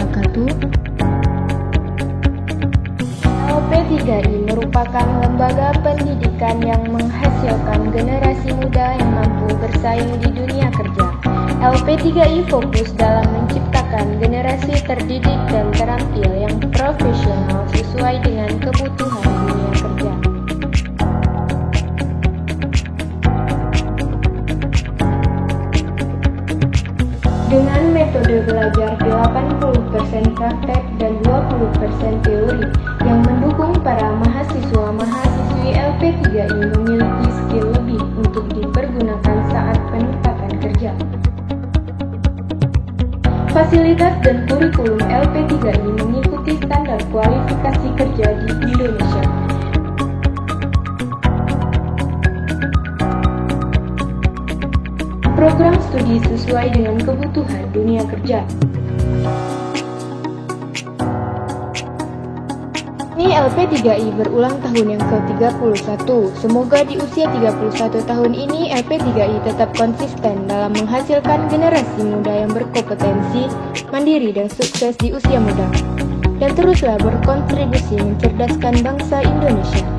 wabarakatuh. LP3I merupakan lembaga pendidikan yang menghasilkan generasi muda yang mampu bersaing di dunia kerja. LP3I fokus dalam menciptakan generasi terdidik dan terampil yang profesional sesuai dengan kebutuhan dunia kerja. Dengan metode belajar 80% praktek dan 20% teori yang mendukung para mahasiswa-mahasiswi LP3I memiliki skill lebih untuk dipergunakan saat penempatan kerja. Fasilitas dan kurikulum LP3I mengikuti standar kualifikasi kerja di Indonesia. Program studi sesuai dengan kebutuhan dunia kerja. Ini LP3I berulang tahun yang ke-31. Semoga di usia 31 tahun ini LP3I tetap konsisten dalam menghasilkan generasi muda yang berkompetensi, mandiri dan sukses di usia muda. Dan teruslah berkontribusi mencerdaskan bangsa Indonesia.